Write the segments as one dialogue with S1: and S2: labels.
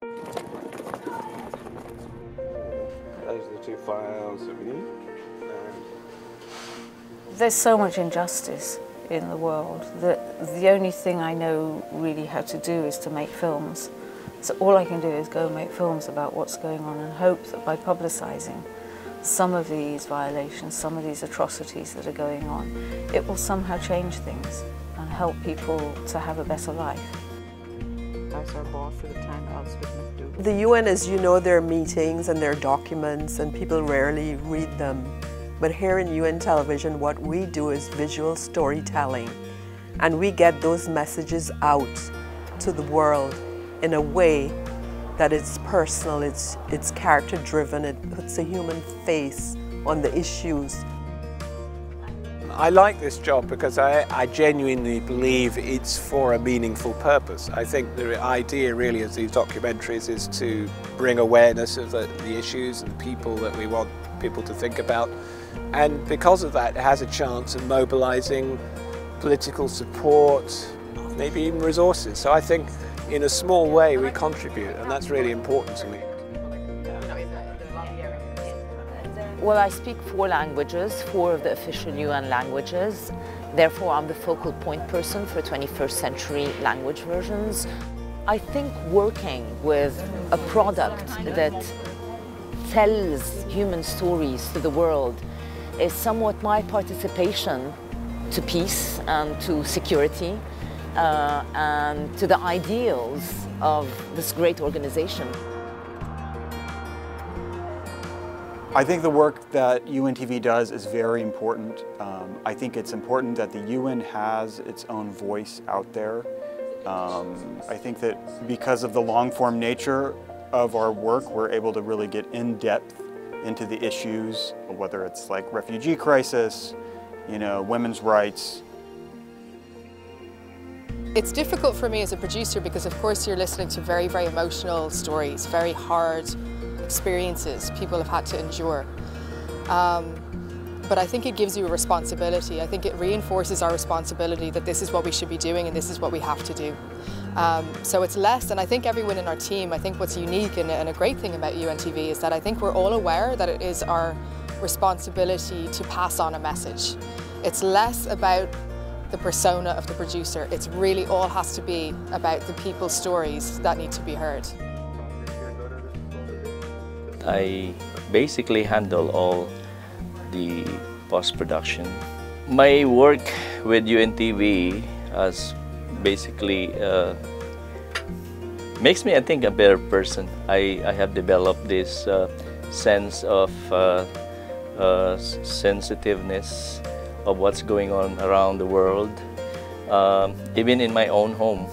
S1: Those are the two files that we need.
S2: There's so much injustice in the world that the only thing I know really how to do is to make films. So all I can do is go and make films about what's going on and hope that by publicising some of these violations, some of these atrocities that are going on, it will somehow change things and help people to have a better life.
S3: That's our boss at the time, Elspeth McDougall.
S4: The UN, as you know, there are meetings and there are documents and people rarely read them. But here in UN Television, what we do is visual storytelling. And we get those messages out to the world in a way that it's personal, it's character-driven, it puts a human face on the issues.
S1: I like this job because I genuinely believe it's for a meaningful purpose. I think the idea really of these documentaries is to bring awareness of the issues and the people that we want people to think about. And because of that, it has a chance of mobilizing political support, maybe even resources. So I think in a small way we contribute, and that's really important to me.
S5: Well, I speak 4 languages, 4 of the official UN languages. Therefore, I'm the focal point person for 21st century language versions. I think working with a product that tells human stories to the world is somewhat my participation to peace and to security and to the ideals of this great organization.
S6: I think the work that UNTV does is very important. I think it's important that the UN has its own voice out there. I think that because of the long-form nature of our work, we're able to really get in depth into the issues, whether it's like refugee crisis, women's rights.
S7: It's difficult for me as a producer because of course you're listening to very, very emotional stories, very hard experiences people have had to endure. But I think it gives you a responsibility. I think it reinforces our responsibility that this is what we should be doing and this is what we have to do. So it's less, and I think everyone in our team, I think what's unique and a great thing about UNTV is that I think we're all aware that it is our responsibility to pass on a message. It's less about the persona of the producer. It's really all has to be about the people's stories that need to be heard.
S8: I basically handle all the post-production. My work with UNTV has basically makes me, I think, a better person. I have developed this sense of sensitiveness of what's going on around the world, even in my own home.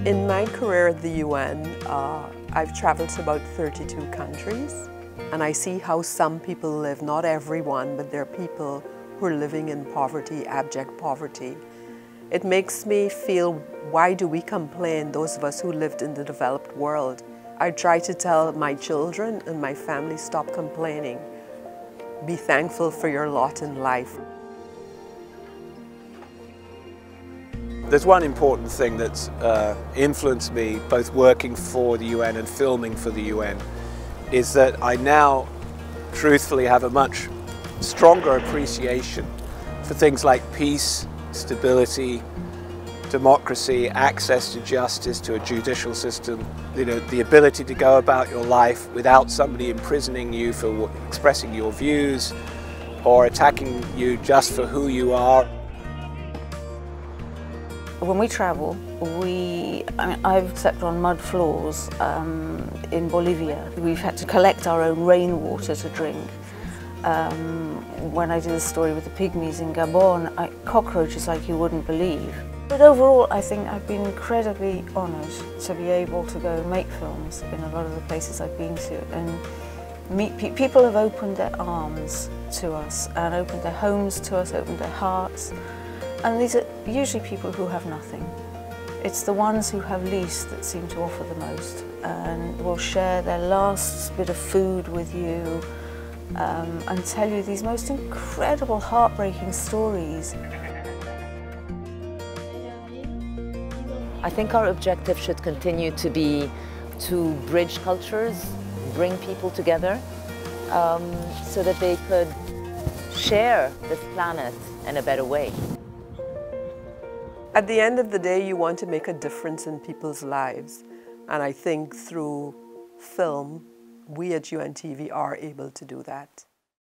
S4: In my career at the UN, I've traveled to about 32 countries, and I see how some people live, not everyone, but there are people who are living in poverty, abject poverty. It makes me feel, why do we complain, those of us who lived in the developed world? I try to tell my children and my family, stop complaining. Be thankful for your lot in life.
S1: There's one important thing that's influenced me, both working for the UN and filming for the UN, is that I now truthfully have a much stronger appreciation for things like peace, stability, democracy, access to justice, to a judicial system, the ability to go about your life without somebody imprisoning you for expressing your views or attacking you just for who you are.
S2: When we travel, I've slept on mud floors in Bolivia. We've had to collect our own rainwater to drink. When I did the story with the pygmies in Gabon, cockroaches like you wouldn't believe. But overall, I think I've been incredibly honoured to be able to go and make films in a lot of the places I've been to and meet people. People have opened their arms to us and opened their homes to us, opened their hearts. And these are usually people who have nothing. It's the ones who have least that seem to offer the most and will share their last bit of food with you and tell you these most incredible, heartbreaking stories.
S5: I think our objective should continue to be to bridge cultures, bring people together so that they could share this planet in a better way.
S4: At the end of the day, you want to make a difference in people's lives. And I think through film, we at UNTV are able to do that.